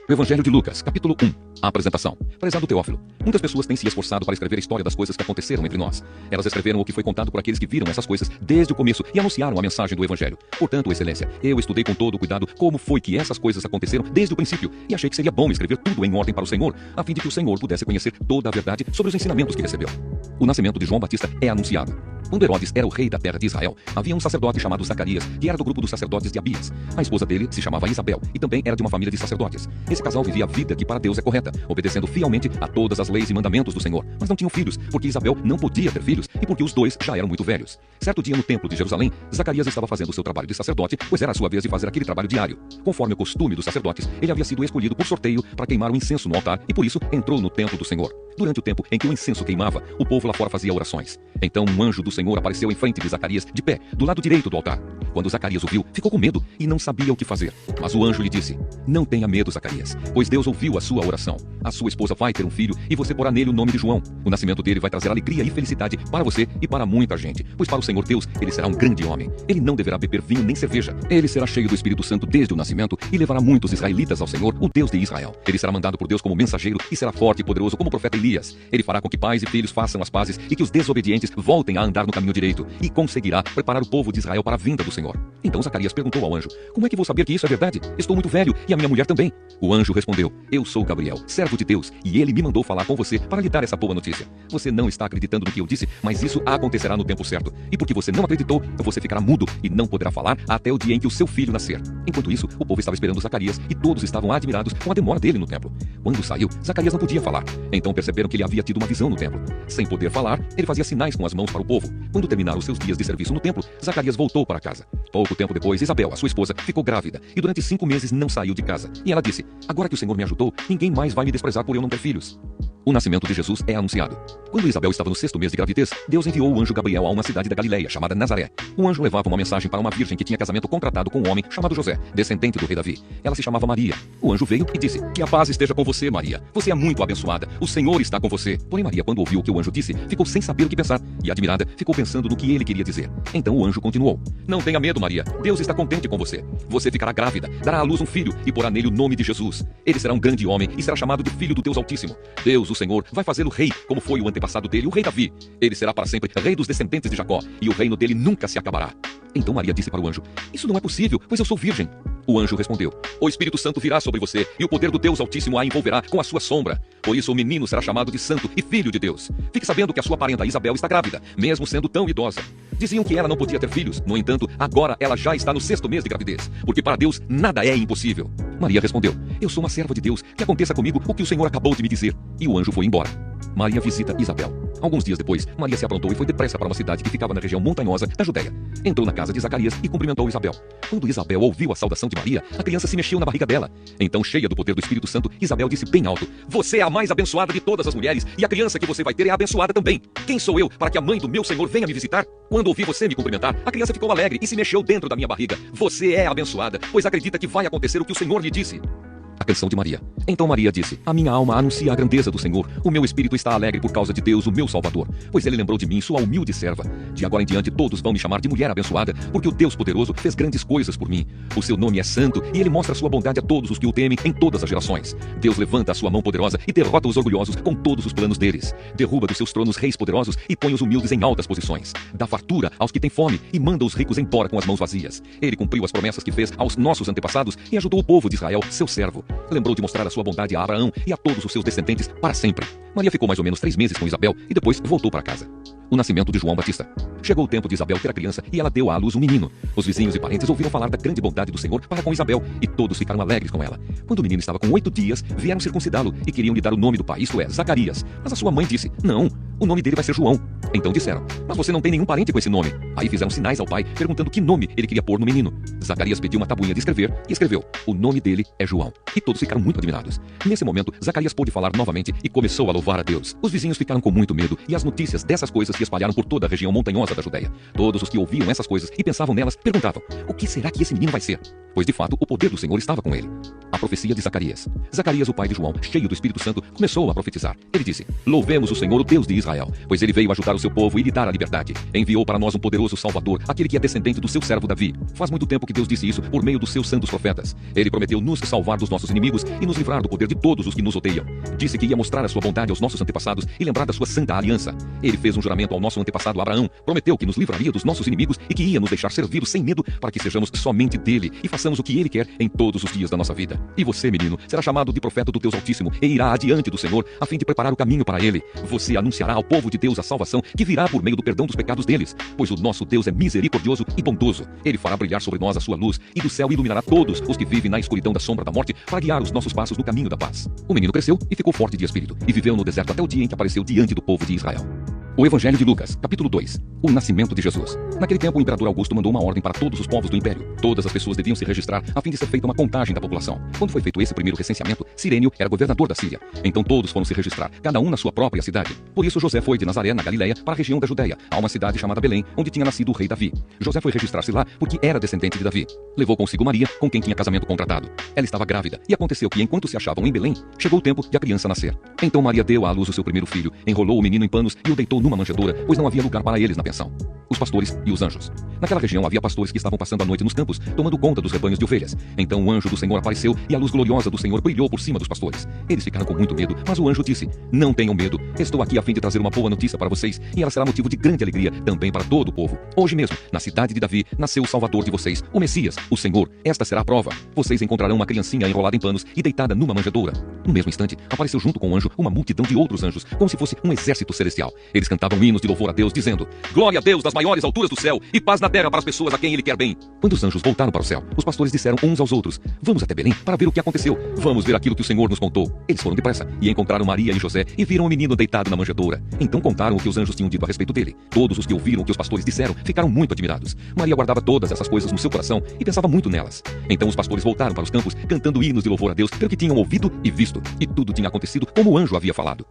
O Evangelho de Lucas, capítulo 1. A apresentação. Prezado Teófilo, muitas pessoas têm se esforçado para escrever a história das coisas que aconteceram entre nós. Elas escreveram o que foi contado por aqueles que viram essas coisas desde o começo e anunciaram a mensagem do Evangelho. Portanto, Excelência, eu estudei com todo o cuidado como foi que essas coisas aconteceram desde o princípio e achei que seria bom escrever tudo em ordem para o Senhor, a fim de que o Senhor pudesse conhecer toda a verdade sobre os ensinamentos que recebeu. O nascimento de João Batista é anunciado. Quando Herodes era o rei da terra de Israel, havia um sacerdote chamado Zacarias, que era do grupo dos sacerdotes de Abias. A esposa dele se chamava Isabel e também era de uma família de sacerdotes. Esse casal vivia a vida que para Deus é correta, obedecendo fielmente a todas as leis e mandamentos do Senhor. Mas não tinham filhos, porque Isabel não podia ter filhos e porque os dois já eram muito velhos. Certo dia no templo de Jerusalém, Zacarias estava fazendo o seu trabalho de sacerdote, pois era a sua vez de fazer aquele trabalho diário. Conforme o costume dos sacerdotes, ele havia sido escolhido por sorteio para queimar o incenso no altar e por isso entrou no templo do Senhor. Durante o tempo em que o incenso queimava, o povo lá fora fazia orações. Então um anjo do Senhor apareceu em frente de Zacarias, de pé, do lado direito do altar. Quando Zacarias o viu, ficou com medo e não sabia o que fazer. Mas o anjo lhe disse: não tenha medo, Zacarias, pois Deus ouviu a sua oração. A sua esposa vai ter um filho e você porá nele o nome de João. O nascimento dele vai trazer alegria e felicidade para você e para muita gente, pois para o Senhor Deus ele será um grande homem. Ele não deverá beber vinho nem cerveja. Ele será cheio do Espírito Santo desde o nascimento e levará muitos israelitas ao Senhor, o Deus de Israel. Ele será mandado por Deus como mensageiro e será forte e poderoso como o profeta Elias. Ele fará com que pais e filhos façam as pazes e que os desobedientes voltem a andar no caminho direito e conseguirá preparar o povo de Israel para a vinda do Senhor. Então Zacarias perguntou ao anjo: como é que vou saber que isso é verdade? Estou muito velho e a minha mulher também. O anjo respondeu: eu sou Gabriel, servo de Deus, e ele me mandou falar com você para lhe dar essa boa notícia. Você não está acreditando no que eu disse, mas isso acontecerá no tempo certo. E porque você não acreditou, você ficará mudo e não poderá falar até o dia em que o seu filho nascer. Enquanto isso, o povo estava esperando Zacarias e todos estavam admirados com a demora dele no templo. Quando saiu, Zacarias não podia falar. Então perceberam que ele havia tido uma visão no templo. Sem poder falar, ele fazia sinais com as mãos para o povo. Quando terminaram os seus dias de serviço no templo, Zacarias voltou para casa. Pouco tempo depois, Isabel, a sua esposa, ficou grávida e durante 5 meses não saiu de casa. E ela disse: agora que o Senhor me ajudou, ninguém mais vai me desprezar por eu não ter filhos. O nascimento de Jesus é anunciado. Quando Isabel estava no 6º mês de gravidez, Deus enviou o anjo Gabriel a uma cidade da Galileia, chamada Nazaré. O anjo levava uma mensagem para uma virgem que tinha casamento contratado com um homem chamado José, descendente do rei Davi. Ela se chamava Maria. O anjo veio e disse: que a paz esteja com você, Maria. Você é muito abençoada. O Senhor está com você. Porém Maria, quando ouviu o que o anjo disse, ficou sem saber o que pensar e, admirada, ficou pensando no que ele queria dizer. Então o anjo continuou: não tenha medo, Maria. Deus está contente com você. Você ficará grávida, dará à luz um filho e porá nele o nome de Jesus. Ele será um grande homem e será chamado de Filho do Deus Altíssimo. Deus, o Senhor, vai fazê-lo rei, como foi o antepassado dele, o rei Davi. Ele será para sempre rei dos descendentes de Jacó, e o reino dele nunca se acabará. Então Maria disse para o anjo: isso não é possível, pois eu sou virgem. O anjo respondeu: o Espírito Santo virá sobre você, e o poder do Deus Altíssimo a envolverá com a sua sombra. Por isso o menino será chamado de Santo e Filho de Deus. Fique sabendo que a sua parenta Isabel está grávida, mesmo sendo tão idosa. Diziam que ela não podia ter filhos, no entanto, agora ela já está no 6º mês de gravidez, porque para Deus nada é impossível. Maria respondeu: eu sou uma serva de Deus, que aconteça comigo o que o Senhor acabou de me dizer. E o anjo foi embora. Maria visita Isabel. Alguns dias depois, Maria se aprontou e foi depressa para uma cidade que ficava na região montanhosa da Judeia. Entrou na casa de Zacarias e cumprimentou Isabel. Quando Isabel ouviu a saudação de Maria, a criança se mexeu na barriga dela. Então, cheia do poder do Espírito Santo, Isabel disse bem alto: você é a mais abençoada de todas as mulheres, e a criança que você vai ter é abençoada também. Quem sou eu para que a mãe do meu Senhor venha me visitar? Quando ouvi você me cumprimentar, a criança ficou alegre e se mexeu dentro da minha barriga. Você é abençoada, pois acredita que vai acontecer o que o Senhor lhe disse. A canção de Maria. Então Maria disse: a minha alma anuncia a grandeza do Senhor. O meu espírito está alegre por causa de Deus, o meu Salvador, pois ele lembrou de mim, sua humilde serva. De agora em diante todos vão me chamar de mulher abençoada, porque o Deus poderoso fez grandes coisas por mim. O seu nome é santo e ele mostra sua bondade a todos os que o temem em todas as gerações. Deus levanta a sua mão poderosa e derrota os orgulhosos com todos os planos deles. Derruba dos seus tronos reis poderosos e põe os humildes em altas posições. Dá fartura aos que têm fome e manda os ricos embora com as mãos vazias. Ele cumpriu as promessas que fez aos nossos antepassados e ajudou o povo de Israel, seu servo. Lembrou de mostrar a sua bondade a Abraão e a todos os seus descendentes para sempre. Maria ficou mais ou menos 3 meses com Isabel e depois voltou para casa. O nascimento de João Batista. Chegou o tempo de Isabel ter a criança e ela deu à luz um menino. Os vizinhos e parentes ouviram falar da grande bondade do Senhor para com Isabel e todos ficaram alegres com ela. Quando o menino estava com 8 dias, vieram circuncidá-lo e queriam lhe dar o nome do pai, isto é, Zacarias. Mas a sua mãe disse: não, o nome dele vai ser João. Então disseram: mas você não tem nenhum parente com esse nome. Aí fizeram sinais ao pai, perguntando que nome ele queria pôr no menino. Zacarias pediu uma tabuinha de escrever e escreveu: o nome dele é João. E todos ficaram muito admirados. Nesse momento, Zacarias pôde falar novamente e começou a louvar a Deus. Os vizinhos ficaram com muito medo e as notícias dessas coisas se espalharam por toda a região montanhosa da Judéia. Todos os que ouviam essas coisas e pensavam nelas perguntavam: o que será que esse menino vai ser? Pois de fato o poder do Senhor estava com ele. A profecia de Zacarias. Zacarias, o pai de João, cheio do Espírito Santo, começou a profetizar. Ele disse: louvemos o Senhor, o Deus de Israel, pois ele veio ajudar o seu povo e lhe dar a liberdade. Enviou para nós um poderoso Salvador, aquele que é descendente do seu servo Davi. Faz muito tempo que Deus disse isso por meio dos seus santos profetas. Ele prometeu nos salvar dos nossos inimigos e nos livrar do poder de todos os que nos odeiam. Disse que ia mostrar a sua bondade aos nossos antepassados e lembrar da sua santa aliança. Ele fez um juramento ao nosso antepassado Abraão, prometeu que nos livraria dos nossos inimigos e que ia nos deixar servi-lo sem medo para que sejamos somente dele e façamos o que ele quer em todos os dias da nossa vida. E você, menino, será chamado de profeta do Deus Altíssimo e irá adiante do Senhor a fim de preparar o caminho para ele. Você anunciará ao povo de Deus a salvação que virá por meio do perdão dos pecados deles, pois o nosso Deus é misericordioso e bondoso. Ele fará brilhar sobre nós a sua luz e do céu iluminará todos os que vivem na escuridão da sombra da morte para guiar os nossos passos no caminho da paz. O menino cresceu e ficou forte de espírito e viveu no deserto até o dia em que apareceu diante do povo de Israel. O Evangelho de Lucas, capítulo 2. O nascimento de Jesus. Naquele tempo, o imperador Augusto mandou uma ordem para todos os povos do império. Todas as pessoas deviam se registrar a fim de ser feita uma contagem da população. Quando foi feito esse primeiro recenseamento, Cirênio era governador da Síria. Então todos foram se registrar, cada um na sua própria cidade. Por isso José foi de Nazaré, na Galileia, para a região da Judéia, a uma cidade chamada Belém, onde tinha nascido o rei Davi. José foi registrar-se lá porque era descendente de Davi. Levou consigo Maria, com quem tinha casamento contratado. Ela estava grávida, e aconteceu que, enquanto se achavam em Belém, chegou o tempo de a criança nascer. Então Maria deu à luz o seu primeiro filho, enrolou o menino em panos e o deitou numa manjedoura, pois não havia lugar para eles na pensão. Os pastores e os anjos. Naquela região havia pastores que estavam passando a noite nos campos, tomando conta dos rebanhos de ovelhas. Então o anjo do Senhor apareceu e a luz gloriosa do Senhor brilhou por cima dos pastores. Eles ficaram com muito medo, mas o anjo disse: não tenham medo, estou aqui a fim de trazer uma boa notícia para vocês, e ela será motivo de grande alegria também para todo o povo. Hoje mesmo, na cidade de Davi, nasceu o Salvador de vocês, o Messias, o Senhor. Esta será a prova. Vocês encontrarão uma criancinha enrolada em panos e deitada numa manjedoura. No mesmo instante, apareceu junto com o anjo uma multidão de outros anjos, como se fosse um exército celestial. Eles cantavam hinos de louvor a Deus, dizendo: glória a Deus das maiores alturas do céu e paz na terra para as pessoas a quem ele quer bem. Quando os anjos voltaram para o céu, os pastores disseram uns aos outros: vamos até Belém para ver o que aconteceu. Vamos ver aquilo que o Senhor nos contou. Eles foram depressa e encontraram Maria e José e viram o menino deitado na manjedoura. Então contaram o que os anjos tinham dito a respeito dele. Todos os que ouviram o que os pastores disseram ficaram muito admirados. Maria guardava todas essas coisas no seu coração e pensava muito nelas. Então os pastores voltaram para os campos cantando hinos de louvor a Deus pelo que tinham ouvido e visto. E tudo tinha acontecido como o anjo havia falado.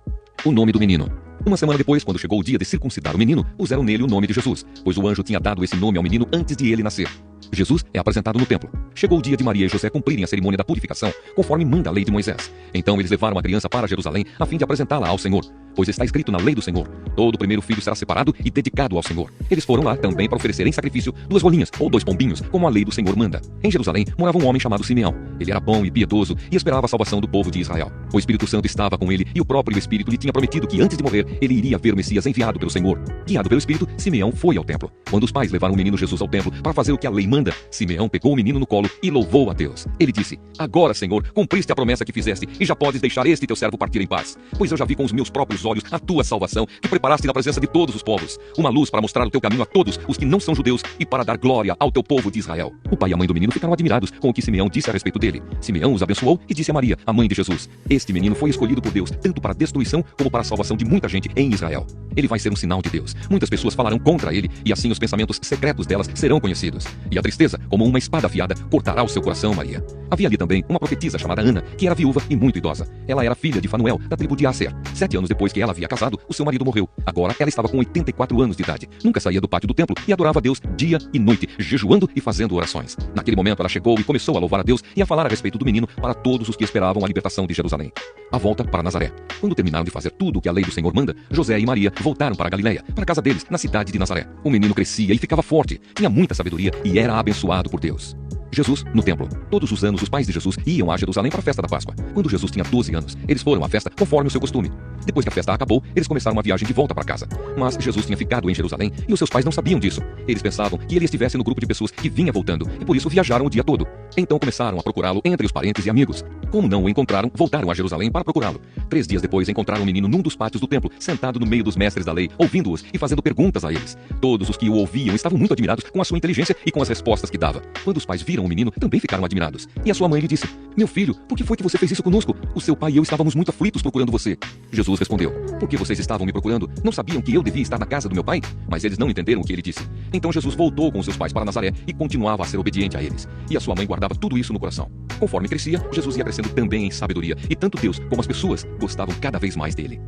O nome do menino. Uma semana depois, quando chegou o dia de circuncidar o menino, puseram nele o nome de Jesus, pois o anjo tinha dado esse nome ao menino antes de ele nascer. Jesus é apresentado no templo. Chegou o dia de Maria e José cumprirem a cerimônia da purificação, conforme manda a lei de Moisés. Então eles levaram a criança para Jerusalém, a fim de apresentá-la ao Senhor, pois está escrito na lei do Senhor: todo primeiro filho será separado e dedicado ao Senhor. Eles foram lá também para oferecer em sacrifício 2 rolinhas ou 2 pombinhos, como a lei do Senhor manda. Em Jerusalém morava um homem chamado Simeão. Ele era bom e piedoso e esperava a salvação do povo de Israel. O Espírito Santo estava com ele e o próprio Espírito lhe tinha prometido que antes de morrer ele iria ver o Messias enviado pelo Senhor. Guiado pelo Espírito, Simeão foi ao templo. Quando os pais levaram o menino Jesus ao templo para fazer o que a lei manda, Simeão pegou o menino no colo e louvou a Deus. Ele disse: agora, Senhor, cumpriste a promessa que fizeste e já podes deixar este teu servo partir em paz. Pois eu já vi com os meus próprios olhos a tua salvação, que preparaste na presença de todos os povos, uma luz para mostrar o teu caminho a todos os que não são judeus e para dar glória ao teu povo de Israel. O pai e a mãe do menino ficaram admirados com o que Simeão disse a respeito dele. Simeão os abençoou e disse a Maria, a mãe de Jesus: este menino foi escolhido por Deus tanto para a destruição como para a salvação de muita gente em Israel. Ele vai ser um sinal de Deus. Muitas pessoas falarão contra ele e assim os pensamentos secretos delas serão conhecidos. E a tristeza, como uma espada afiada, cortará o seu coração, Maria. Havia ali também uma profetisa chamada Ana, que era viúva e muito idosa. Ela era filha de Fanuel, da tribo de Aser. 7 anos depois que ela havia casado, o seu marido morreu. Agora ela estava com 84 anos de idade. Nunca saía do pátio do templo e adorava a Deus dia e noite, jejuando e fazendo orações. Naquele momento ela chegou e começou a louvar a Deus e a falar a respeito do menino para todos os que esperavam a libertação de Jerusalém. A volta para Nazaré. Quando terminaram de fazer tudo o que a lei do Senhor manda, José e Maria voltaram para a Galileia, para a casa deles, na cidade de Nazaré. O menino crescia e ficava forte, tinha muita sabedoria e era abençoado por Deus. Jesus no templo. Todos os anos os pais de Jesus iam a Jerusalém para a festa da Páscoa. Quando Jesus tinha 12 anos, eles foram à festa conforme o seu costume. Depois que a festa acabou, eles começaram a viagem de volta para casa. Mas Jesus tinha ficado em Jerusalém e os seus pais não sabiam disso. Eles pensavam que ele estivesse no grupo de pessoas que vinha voltando e por isso viajaram o dia todo. Então começaram a procurá-lo entre os parentes e amigos. Como não o encontraram, voltaram a Jerusalém para procurá-lo. 3 dias depois encontraram o menino num dos pátios do templo, sentado no meio dos mestres da lei, ouvindo-os e fazendo perguntas a eles. Todos os que o ouviam estavam muito admirados com a sua inteligência e com as respostas que dava. Quando os pais viram o menino, também ficaram admirados. E a sua mãe lhe disse: meu filho, por que foi que você fez isso conosco? O seu pai e eu estávamos muito aflitos procurando você. Jesus respondeu: por que vocês estavam me procurando? Não sabiam que eu devia estar na casa do meu pai? Mas eles não entenderam o que ele disse. Então Jesus voltou com seus pais para Nazaré e continuava a ser obediente a eles. E a sua mãe guardava tudo isso no coração. Conforme crescia, Jesus ia crescendo também em sabedoria, e tanto Deus como as pessoas gostavam cada vez mais dele.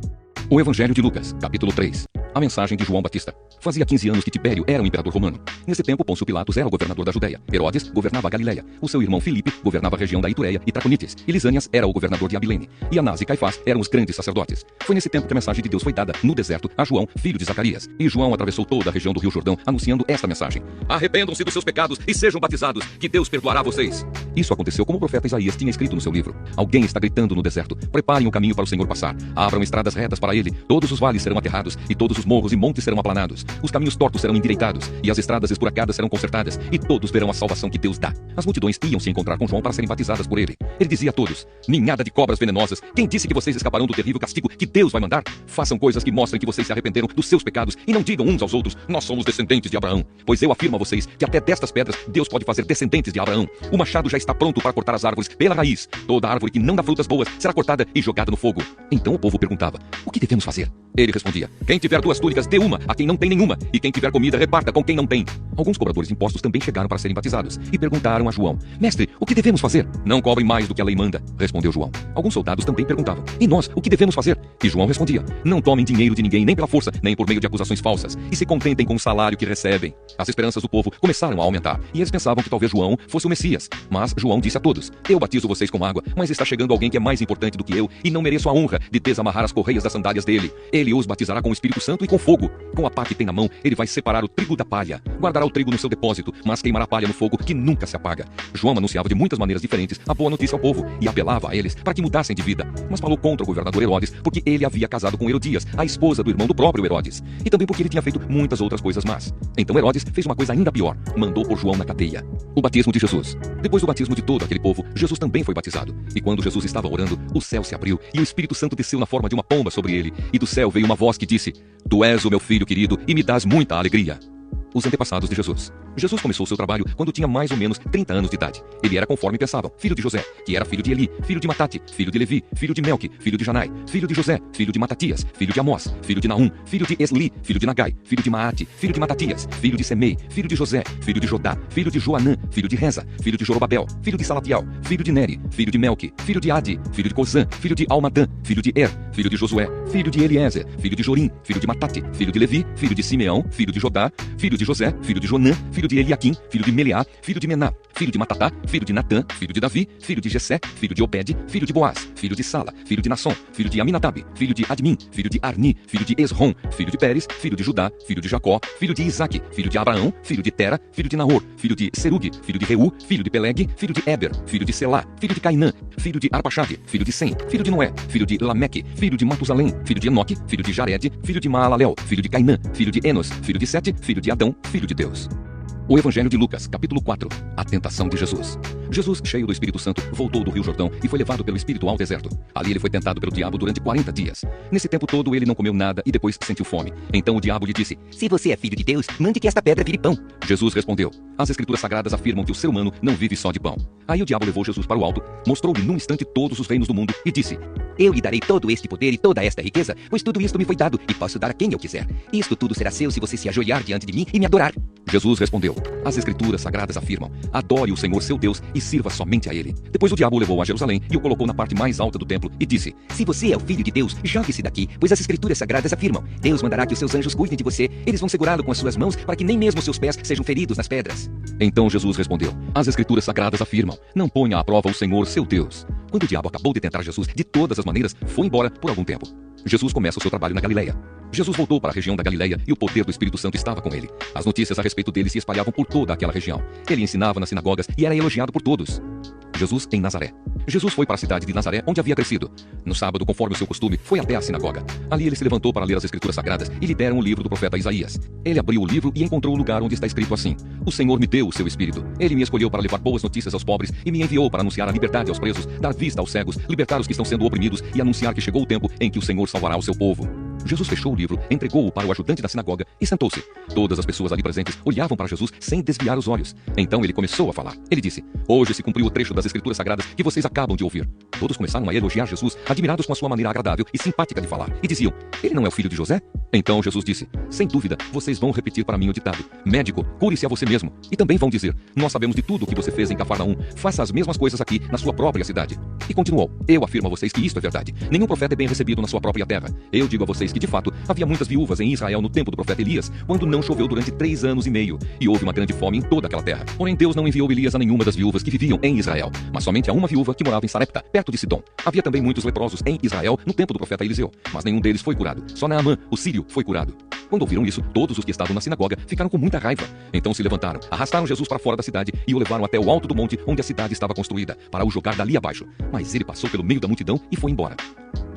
O Evangelho de Lucas, capítulo 3. A mensagem de João Batista. Fazia 15 anos que Tibério era o imperador romano. Nesse tempo, Pôncio Pilatos era o governador da Judéia. Herodes governava a Galileia. O seu irmão Filipe governava a região da Itureia e Traconites. E Lisânias era o governador de Abilene. E Anás e Caifás eram os grandes sacerdotes. Foi nesse tempo que a mensagem de Deus foi dada no deserto a João, filho de Zacarias. E João atravessou toda a região do Rio Jordão, anunciando esta mensagem: arrependam-se dos seus pecados e sejam batizados, que Deus perdoará vocês. Isso aconteceu como o profeta Isaías tinha escrito no seu livro. Alguém está gritando no deserto: preparem o caminho para o Senhor passar. Abram estradas retas para ele. Todos os vales serão aterrados, e todos os morros e montes serão aplanados. Os caminhos tortos serão endireitados, e as estradas esburacadas serão consertadas, e todos verão a salvação que Deus dá. As multidões iam se encontrar com João para serem batizadas por ele. Ele dizia a todos: ninhada de cobras venenosas. Quem disse que vocês escaparão do terrível castigo que Deus vai mandar? Façam coisas que mostrem que vocês se arrependeram dos seus pecados, e não digam uns aos outros: nós somos descendentes de Abraão. Pois eu afirmo a vocês que até destas pedras Deus pode fazer descendentes de Abraão. O machado já está pronto para cortar as árvores pela raiz. Toda árvore que não dá frutas boas será cortada e jogada no fogo. Então o povo perguntava: o que devemos fazer? Ele respondia: quem tiver 2 túnicas, dê uma a quem não tem nenhuma, e quem tiver comida, reparta com quem não tem. Alguns cobradores de impostos também chegaram para serem batizados, e perguntaram a João: mestre, o que devemos fazer? Não cobrem mais do que a lei manda, respondeu João. Alguns soldados também perguntavam: e nós, o que devemos fazer? E João respondia: não tomem dinheiro de ninguém, nem pela força, nem por meio de acusações falsas, e se contentem com o salário que recebem. As esperanças do povo começaram a aumentar, e eles pensavam que talvez João fosse o Messias. Mas João disse a todos: eu batizo vocês com água, mas está chegando alguém que é mais importante do que eu, e não mereço a honra de desamarrar as correias das sandálias dele. Ele os batizará com o Espírito Santo e com fogo. Com a pá que tem na mão, ele vai separar o trigo da palha. Guardará o trigo no seu depósito, mas queimará a palha no fogo que nunca se apaga. João anunciava de muitas maneiras diferentes a boa notícia ao povo, e apelava a eles para que mudassem de vida. Mas falou contra o governador Herodes, porque ele havia casado com Herodias, a esposa do irmão do próprio Herodes, e também porque ele tinha feito muitas outras coisas más. Então Herodes fez uma coisa ainda pior: mandou pôr João na cadeia. O batismo de Jesus. Depois do batismo de todo aquele povo, Jesus também foi batizado. E quando Jesus estava orando, o céu se abriu, e o Espírito Santo desceu na forma de uma pomba sobre ele, e do céu veio uma voz que disse: tu és o meu filho querido, e me dás muita alegria. Os antepassados de Jesus. Jesus começou seu trabalho quando tinha mais ou menos 30 anos de idade. Ele era conforme pensavam: filho de José, que era filho de Eli, filho de Matate, filho de Levi, filho de Melque, filho de Janai, filho de José, filho de Matatias, filho de Amós, filho de Naum, filho de Esli, filho de Nagai, filho de Maate, filho de Matatias, filho de Semei, filho de José, filho de Jodá, filho de Joanã, filho de Reza, filho de Jorobabel, filho de Salatiel, filho de Neri, filho de Melque, filho de Adi, filho de Cozã, filho de Almadã, filho de Er, filho de Josué, filho de Eliezer, filho de Jorim, filho de Matate, filho de Levi, filho de Simeão, filho de Jodá, filho de José, filho de Jonã, filho de Eliaquim, filho de Meleá, filho de Mená, filho de Matatá, filho de Natã, filho de Davi, filho de Jessé, filho de Obed, filho de Boaz, filho de Sala, filho de Nasson, filho de Aminadab, filho de Admin, filho de Arni, filho de Esrom, filho de Pérez, filho de Judá, filho de Jacó, filho de Isaque, filho de Abraão, filho de Tera, filho de Naor, filho de Serug, filho de Reu, filho de Peleg, filho de Eber, filho de Selá, filho de Cainã, filho de Arpaxade, filho de Sem, filho de Noé, filho de Lameque, filho de Matusalém, filho de Enoque, filho de Jared, filho de Maalalel, filho de Cainã, filho de Enos, filho de Sete, filho de Adão, filho de Deus. O Evangelho de Lucas, capítulo 4. A tentação de Jesus. Jesus, cheio do Espírito Santo, voltou do Rio Jordão e foi levado pelo Espírito ao deserto. Ali ele foi tentado pelo diabo durante 40 dias. Nesse tempo todo ele não comeu nada e depois sentiu fome. Então o diabo lhe disse: se você é filho de Deus, mande que esta pedra vire pão. Jesus respondeu: as Escrituras Sagradas afirmam que o ser humano não vive só de pão. Aí o diabo levou Jesus para o alto, mostrou-lhe num instante todos os reinos do mundo e disse: eu lhe darei todo este poder e toda esta riqueza, pois tudo isto me foi dado e posso dar a quem eu quiser. Isto tudo será seu se você se ajoelhar diante de mim e me adorar. Jesus respondeu: as Escrituras Sagradas afirmam: adore o Senhor seu Deus e sirva somente a Ele. Depois o diabo o levou a Jerusalém e o colocou na parte mais alta do templo e disse: se você é o filho de Deus, jogue-se daqui, pois as Escrituras Sagradas afirmam: Deus mandará que os seus anjos cuidem de você, eles vão segurá-lo com as suas mãos para que nem mesmo seus pés sejam feridos nas pedras. Então Jesus respondeu: as Escrituras Sagradas afirmam: não ponha à prova o Senhor seu Deus. Quando o diabo acabou de tentar Jesus de todas as maneiras, foi embora por algum tempo. Jesus começa o seu trabalho na Galileia. Jesus voltou para a região da Galileia e o poder do Espírito Santo estava com ele. As notícias a respeito dele se espalhavam por toda aquela região. Ele ensinava nas sinagogas e era elogiado por todos. Jesus em Nazaré. Jesus foi para a cidade de Nazaré, onde havia crescido. No sábado, conforme o seu costume, foi até a sinagoga. Ali ele se levantou para ler as Escrituras Sagradas e lhe deram o livro do profeta Isaías. Ele abriu o livro e encontrou o lugar onde está escrito assim: o Senhor me deu o seu Espírito. Ele me escolheu para levar boas notícias aos pobres e me enviou para anunciar a liberdade aos presos, dar vista aos cegos, libertar os que estão sendo oprimidos e anunciar que chegou o tempo em que o Senhor salvará o seu povo. Jesus fechou o livro, entregou-o para o ajudante da sinagoga e sentou-se. Todas as pessoas ali presentes olhavam para Jesus sem desviar os olhos. Então ele começou a falar. Ele disse: hoje se cumpriu o trecho das Escrituras Sagradas que vocês acabam de ouvir. Todos começaram a elogiar Jesus, admirados com a sua maneira agradável e simpática de falar, e diziam: ele não é o filho de José? Então Jesus disse: sem dúvida, vocês vão repetir para mim o ditado: médico, cure-se a você mesmo. E também vão dizer: nós sabemos de tudo o que você fez em Cafarnaum, faça as mesmas coisas aqui na sua própria cidade. E continuou: eu afirmo a vocês que isto é verdade. Nenhum profeta é bem recebido na sua própria terra. Eu digo a vocês que, de fato, havia muitas viúvas em Israel no tempo do profeta Elias, quando não choveu durante 3 anos e meio, e houve uma grande fome em toda aquela terra. Porém, Deus não enviou Elias a nenhuma das viúvas que viviam em Israel, mas somente a uma viúva que morava em Sarepta, perto de Sidom. Havia também muitos leprosos em Israel no tempo do profeta Eliseu, mas nenhum deles foi curado. Só Naamã, o sírio, foi curado. Quando ouviram isso, todos os que estavam na sinagoga ficaram com muita raiva. Então se levantaram, arrastaram Jesus para fora da cidade e o levaram até o alto do monte onde a cidade estava construída, para o jogar dali abaixo. Mas ele passou pelo meio da multidão e foi embora.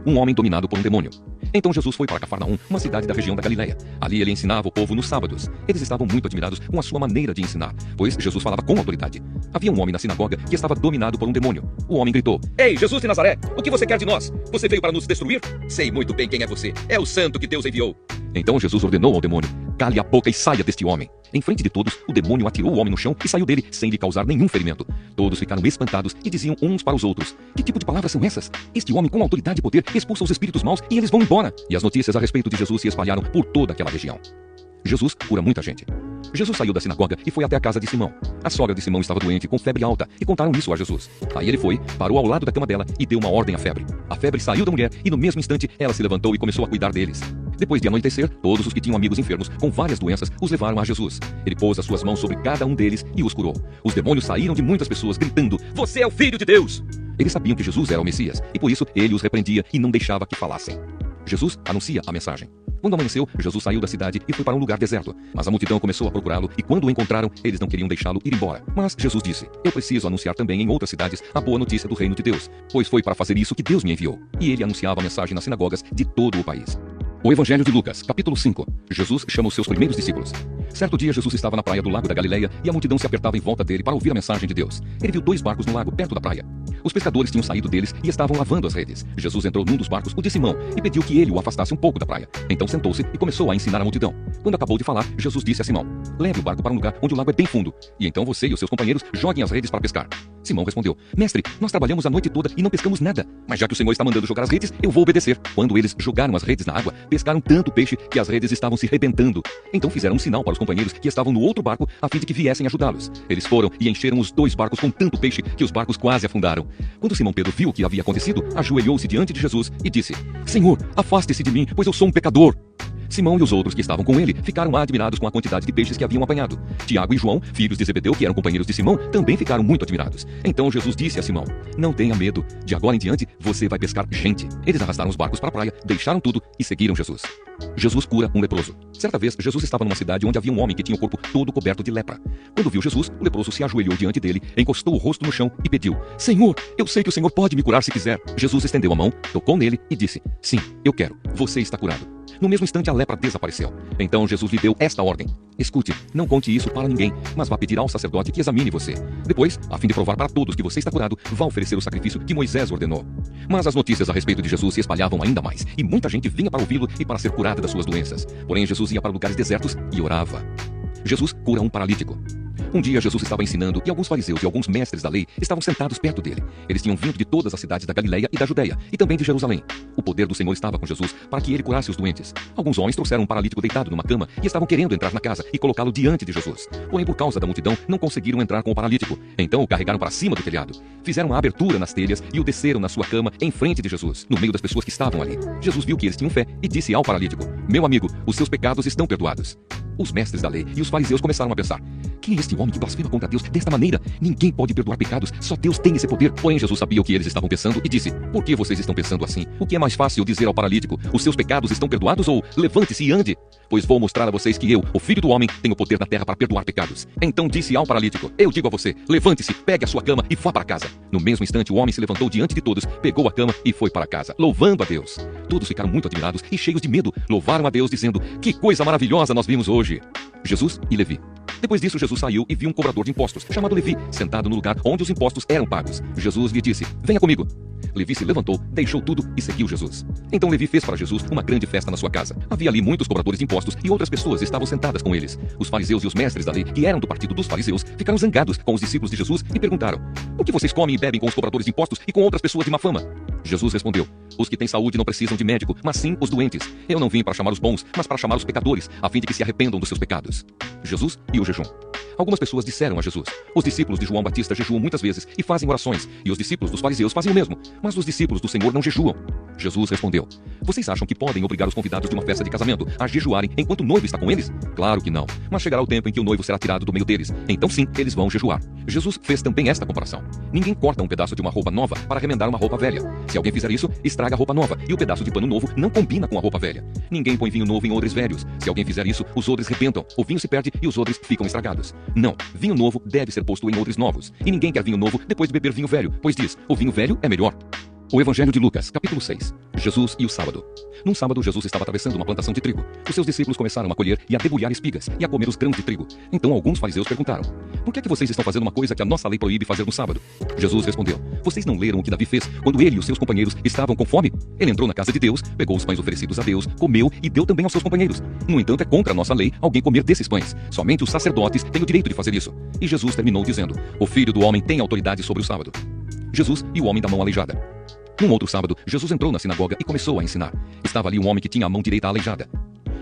Um homem dominado por um demônio. Então Jesus foi para Cafarnaum, uma cidade da região da Galileia. Ali ele ensinava o povo nos sábados. Eles estavam muito admirados com a sua maneira de ensinar, pois Jesus falava com autoridade. Havia um homem na sinagoga que estava dominado por um demônio. O homem gritou: "Ei, Jesus de Nazaré, o que você quer de nós? Você veio para nos destruir? Sei muito bem quem é você. É o santo que Deus enviou." Então Jesus ordenou ao demônio: "Cale a boca e saia deste homem." Em frente de todos, o demônio atirou o homem no chão e saiu dele, sem lhe causar nenhum ferimento. Todos ficaram espantados e diziam uns para os outros: "Que tipo de palavras são essas? Este homem com autoridade e poder expulsa os espíritos maus e eles vão embora." E as notícias a respeito de Jesus se espalharam por toda aquela região. Jesus cura muita gente. Jesus saiu da sinagoga e foi até a casa de Simão. A sogra de Simão estava doente com febre alta e contaram isso a Jesus. Aí ele foi, parou ao lado da cama dela e deu uma ordem à febre. A febre saiu da mulher e no mesmo instante ela se levantou e começou a cuidar deles. Depois de anoitecer, todos os que tinham amigos enfermos com várias doenças os levaram a Jesus. Ele pôs as suas mãos sobre cada um deles e os curou. Os demônios saíram de muitas pessoas gritando: "Você é o Filho de Deus!" Eles sabiam que Jesus era o Messias e por isso ele os repreendia e não deixava que falassem. Jesus anuncia a mensagem. Quando amanheceu, Jesus saiu da cidade e foi para um lugar deserto. Mas a multidão começou a procurá-lo e quando o encontraram, eles não queriam deixá-lo ir embora. Mas Jesus disse: "Eu preciso anunciar também em outras cidades a boa notícia do reino de Deus, pois foi para fazer isso que Deus me enviou." E ele anunciava a mensagem nas sinagogas de todo o país. O Evangelho de Lucas, capítulo 5. Jesus chama os seus primeiros discípulos. Certo dia, Jesus estava na praia do lago da Galileia e a multidão se apertava em volta dele para ouvir a mensagem de Deus. Ele viu 2 barcos no lago, perto da praia. Os pescadores tinham saído deles e estavam lavando as redes. Jesus entrou num dos barcos, o de Simão, e pediu que ele o afastasse um pouco da praia. Então sentou-se e começou a ensinar a multidão. Quando acabou de falar, Jesus disse a Simão: "Leve o barco para um lugar onde o lago é bem fundo, e então você e os seus companheiros joguem as redes para pescar." Simão respondeu: "Mestre, nós trabalhamos a noite toda e não pescamos nada, mas já que o Senhor está mandando jogar as redes, eu vou obedecer." Quando eles jogaram as redes na água, pescaram tanto peixe que as redes estavam se rebentando. Então fizeram um sinal para os companheiros que estavam no outro barco, a fim de que viessem ajudá-los. Eles foram e encheram os 2 barcos com tanto peixe que os barcos quase afundaram. Quando Simão Pedro viu o que havia acontecido, ajoelhou-se diante de Jesus e disse: "Senhor, afaste-se de mim, pois eu sou um pecador." Simão e os outros que estavam com ele ficaram admirados com a quantidade de peixes que haviam apanhado. Tiago e João, filhos de Zebedeu, que eram companheiros de Simão, também ficaram muito admirados. Então Jesus disse a Simão: "Não tenha medo, de agora em diante você vai pescar gente." Eles arrastaram os barcos para a praia, deixaram tudo e seguiram Jesus. Jesus cura um leproso. Certa vez, Jesus estava numa cidade onde havia um homem que tinha o corpo todo coberto de lepra. Quando viu Jesus, o leproso se ajoelhou diante dele, encostou o rosto no chão e pediu: "Senhor, eu sei que o Senhor pode me curar se quiser." Jesus estendeu a mão, tocou nele e disse: "Sim, eu quero, você está curado." No mesmo instante a lepra desapareceu. Então Jesus lhe deu esta ordem: "Escute, não conte isso para ninguém, mas vá pedir ao sacerdote que examine você. Depois, a fim de provar para todos que você está curado, vá oferecer o sacrifício que Moisés ordenou." Mas as notícias a respeito de Jesus se espalhavam ainda mais, e muita gente vinha para ouvi-lo e para ser curada das suas doenças. Porém Jesus ia para lugares desertos e orava. Jesus cura um paralítico. Um dia Jesus estava ensinando e alguns fariseus e alguns mestres da lei estavam sentados perto dele. Eles tinham vindo de todas as cidades da Galileia e da Judeia, e também de Jerusalém. O poder do Senhor estava com Jesus para que ele curasse os doentes. Alguns homens trouxeram um paralítico deitado numa cama e estavam querendo entrar na casa e colocá-lo diante de Jesus. Porém, por causa da multidão, não conseguiram entrar com o paralítico. Então o carregaram para cima do telhado. Fizeram uma abertura nas telhas e o desceram na sua cama em frente de Jesus, no meio das pessoas que estavam ali. Jesus viu que eles tinham fé e disse ao paralítico: "Meu amigo, os seus pecados estão perdoados." Os mestres da lei e os fariseus começaram a pensar: "Quem é este homem que blasfema contra Deus desta maneira? Ninguém pode perdoar pecados, só Deus tem esse poder." Porém Jesus sabia o que eles estavam pensando e disse: "Por que vocês estão pensando assim? O que é mais fácil dizer ao paralítico: os seus pecados estão perdoados, ou levante-se e ande? Pois vou mostrar a vocês que eu, o Filho do Homem, tenho poder na terra para perdoar pecados." Então disse ao paralítico: "Eu digo a você, levante-se, pegue a sua cama e vá para casa." No mesmo instante o homem se levantou diante de todos, pegou a cama e foi para casa, louvando a Deus. Todos ficaram muito admirados e cheios de medo, louvaram a Deus dizendo: "Que coisa maravilhosa nós vimos hoje." Jesus e Levi. Depois disso, Jesus saiu e viu um cobrador de impostos, chamado Levi, sentado no lugar onde os impostos eram pagos. Jesus lhe disse: "Venha comigo." Levi se levantou, deixou tudo e seguiu Jesus. Então Levi fez para Jesus uma grande festa na sua casa. Havia ali muitos cobradores de impostos e outras pessoas estavam sentadas com eles. Os fariseus e os mestres da lei, que eram do partido dos fariseus, ficaram zangados com os discípulos de Jesus e perguntaram: "Por que vocês comem e bebem com os cobradores de impostos e com outras pessoas de má fama?" Jesus respondeu: "Os que têm saúde não precisam de médico, mas sim os doentes. Eu não vim para chamar os bons, mas para chamar os pecadores, a fim de que se arrependam dos seus pecados." Jesus e o jejum. Algumas pessoas disseram a Jesus: "Os discípulos de João Batista jejuam muitas vezes e fazem orações, e os discípulos dos fariseus fazem o mesmo, mas os discípulos do Senhor não jejuam." Jesus respondeu: vocês acham que podem obrigar os convidados de uma festa de casamento a jejuarem enquanto o noivo está com eles? Claro que não. Mas chegará o tempo em que o noivo será tirado do meio deles. Então sim, eles vão jejuar. Jesus fez também esta comparação. Ninguém corta um pedaço de uma roupa nova para remendar uma roupa velha. Se alguém fizer isso, estraga a roupa nova, e o pedaço de pano novo não combina com a roupa velha. Ninguém põe vinho novo em odres velhos. Se alguém fizer isso, os odres rebentam, o vinho se perde e os odres ficam estragados. Não, vinho novo deve ser posto em odres novos. E ninguém quer vinho novo depois de beber vinho velho, pois diz, o vinho velho é melhor. O Evangelho de Lucas, capítulo 6. Jesus e o sábado. Num sábado, Jesus estava atravessando uma plantação de trigo. Os seus discípulos começaram a colher e a debulhar espigas e a comer os grãos de trigo. Então alguns fariseus perguntaram: por que é que vocês estão fazendo uma coisa que a nossa lei proíbe fazer no sábado? Jesus respondeu: vocês não leram o que Davi fez quando ele e os seus companheiros estavam com fome? Ele entrou na casa de Deus, pegou os pães oferecidos a Deus, comeu e deu também aos seus companheiros. No entanto, é contra a nossa lei alguém comer desses pães. Somente os sacerdotes têm o direito de fazer isso. E Jesus terminou dizendo: o Filho do Homem tem autoridade sobre o sábado. Jesus e o homem da mão aleijada. Num outro sábado, Jesus entrou na sinagoga e começou a ensinar. Estava ali um homem que tinha a mão direita aleijada.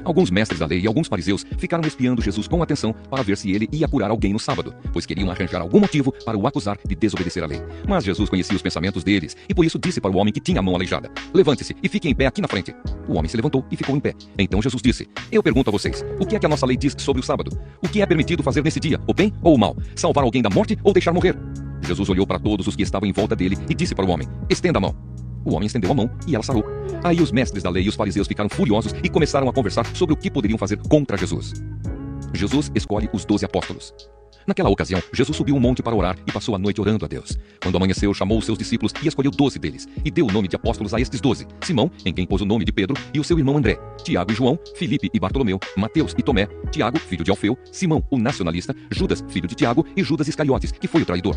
Alguns mestres da lei e alguns fariseus ficaram espiando Jesus com atenção para ver se ele ia curar alguém no sábado, pois queriam arranjar algum motivo para o acusar de desobedecer à lei. Mas Jesus conhecia os pensamentos deles e por isso disse para o homem que tinha a mão aleijada: levante-se e fique em pé aqui na frente. O homem se levantou e ficou em pé. Então Jesus disse: eu pergunto a vocês, o que é que a nossa lei diz sobre o sábado? O que é permitido fazer nesse dia, o bem ou o mal? Salvar alguém da morte ou deixar morrer? Jesus olhou para todos os que estavam em volta dele e disse para o homem: estenda a mão. O homem estendeu a mão e ela sarou. Aí os mestres da lei e os fariseus ficaram furiosos e começaram a conversar sobre o que poderiam fazer contra Jesus. Jesus escolhe os 12 apóstolos. Naquela ocasião, Jesus subiu um monte para orar e passou a noite orando a Deus. Quando amanheceu, chamou os seus discípulos e escolheu 12 deles, e deu o nome de apóstolos a estes 12: Simão, em quem pôs o nome de Pedro, e o seu irmão André, Tiago e João, Filipe e Bartolomeu, Mateus e Tomé, Tiago, filho de Alfeu, Simão, o nacionalista, Judas, filho de Tiago, e Judas Iscariotes, que foi o traidor.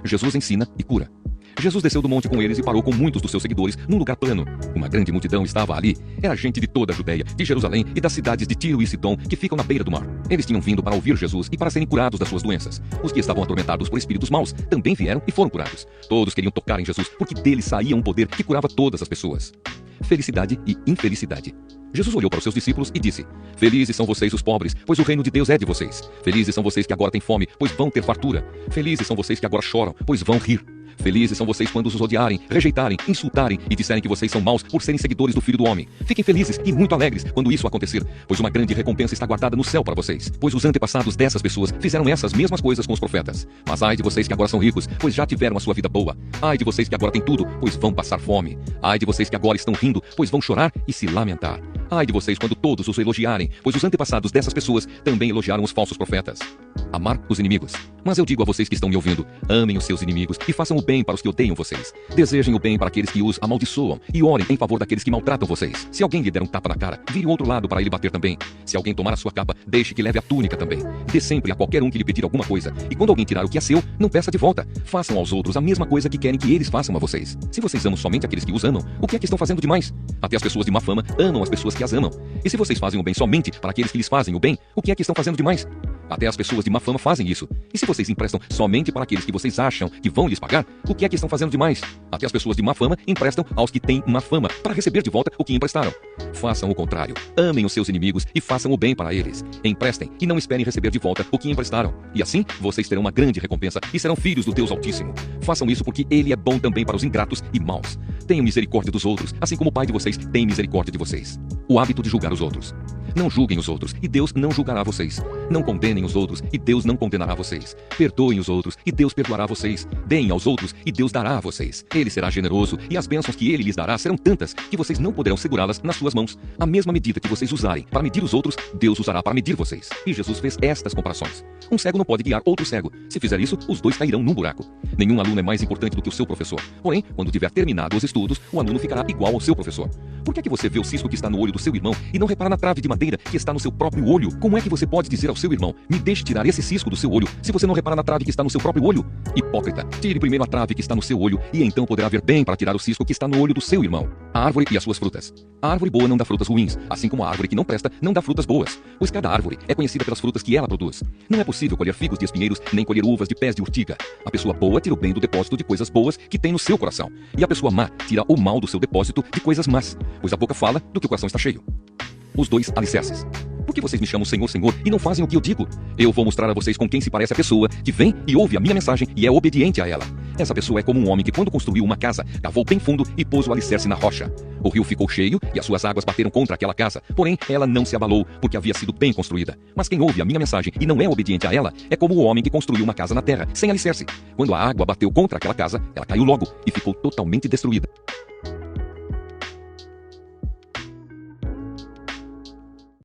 Jesus ensina e cura. Jesus desceu do monte com eles e parou com muitos dos seus seguidores num lugar plano. Uma grande multidão estava ali. Era gente de toda a Judeia, de Jerusalém e das cidades de Tiro e Sidom, que ficam na beira do mar. Eles tinham vindo para ouvir Jesus e para serem curados das suas doenças. Os que estavam atormentados por espíritos maus também vieram e foram curados. Todos queriam tocar em Jesus, porque dele saía um poder que curava todas as pessoas. Felicidade e infelicidade. Jesus olhou para os seus discípulos e disse: felizes são vocês os pobres, pois o reino de Deus é de vocês. Felizes são vocês que agora têm fome, pois vão ter fartura. Felizes são vocês que agora choram, pois vão rir. Felizes são vocês quando os odiarem, rejeitarem, insultarem e disserem que vocês são maus por serem seguidores do Filho do Homem. Fiquem felizes e muito alegres quando isso acontecer, pois uma grande recompensa está guardada no céu para vocês. Pois os antepassados dessas pessoas fizeram essas mesmas coisas com os profetas. Mas ai de vocês que agora são ricos, pois já tiveram a sua vida boa. Ai de vocês que agora têm tudo, pois vão passar fome. Ai de vocês que agora estão rindo, pois vão chorar e se lamentar. Ai de vocês quando todos os elogiarem, pois os antepassados dessas pessoas também elogiaram os falsos profetas. Amar os inimigos. Mas eu digo a vocês que estão me ouvindo: amem os seus inimigos e façam o bem para os que odeiam vocês. Desejem o bem para aqueles que os amaldiçoam e orem em favor daqueles que maltratam vocês. Se alguém lhe der um tapa na cara, vire o outro lado para ele bater também. Se alguém tomar a sua capa, deixe que leve a túnica também. Dê sempre a qualquer um que lhe pedir alguma coisa. E quando alguém tirar o que é seu, não peça de volta. Façam aos outros a mesma coisa que querem que eles façam a vocês. Se vocês amam somente aqueles que os amam, o que é que estão fazendo demais? Até as pessoas de má fama amam as pessoas que as amam. E se vocês fazem o bem somente para aqueles que lhes fazem o bem, o que é que estão fazendo demais? Até as pessoas de má fama fazem isso. E se vocês emprestam somente para aqueles que vocês acham que vão lhes pagar, o que é que estão fazendo demais? Até as pessoas de má fama emprestam aos que têm má fama para receber de volta o que emprestaram. Façam o contrário. Amem os seus inimigos e façam o bem para eles. Emprestem e não esperem receber de volta o que emprestaram. E assim, vocês terão uma grande recompensa e serão filhos do Deus Altíssimo. Façam isso porque Ele é bom também para os ingratos e maus. Tenham misericórdia dos outros, assim como o Pai de vocês tem misericórdia de vocês. O hábito de julgar os outros. Não julguem os outros, e Deus não julgará vocês. Não condenem os outros, e Deus não condenará vocês. Perdoem os outros, e Deus perdoará vocês. Deem aos outros, e Deus dará a vocês. Ele será generoso, e as bênçãos que Ele lhes dará serão tantas, que vocês não poderão segurá-las nas suas mãos. A mesma medida que vocês usarem para medir os outros, Deus usará para medir vocês. E Jesus fez estas comparações. Um cego não pode guiar outro cego. Se fizer isso, os dois cairão num buraco. Nenhum aluno é mais importante do que o seu professor. Porém, quando tiver terminado os estudos, o aluno ficará igual ao seu professor. Por que é que você vê o cisco que está no olho do seu irmão e não repara na trave de madeira que está no seu próprio olho? Como é que você pode dizer ao seu irmão: me deixe tirar esse cisco do seu olho, se você não repara na trave que está no seu próprio olho? Hipócrita, tire primeiro a trave que está no seu olho, e então poderá ver bem para tirar o cisco que está no olho do seu irmão. A árvore e as suas frutas. A árvore boa não dá frutas ruins, assim como a árvore que não presta não dá frutas boas, pois cada árvore é conhecida pelas frutas que ela produz. Não é possível colher figos de espinheiros, nem colher uvas de pés de urtiga. A pessoa boa tira o bem do depósito de coisas boas que tem no seu coração, e a pessoa má tira o mal do seu depósito de coisas más, pois a boca fala do que o coração está cheio. Os dois alicerces. Por que vocês me chamam Senhor, Senhor e não fazem o que eu digo? Eu vou mostrar a vocês com quem se parece a pessoa que vem e ouve a minha mensagem e é obediente a ela. Essa pessoa é como um homem que, quando construiu uma casa, cavou bem fundo e pôs o alicerce na rocha. O rio ficou cheio e as suas águas bateram contra aquela casa, porém ela não se abalou, porque havia sido bem construída. Mas quem ouve a minha mensagem e não é obediente a ela é como o homem que construiu uma casa na terra, sem alicerce. Quando a água bateu contra aquela casa, ela caiu logo e ficou totalmente destruída.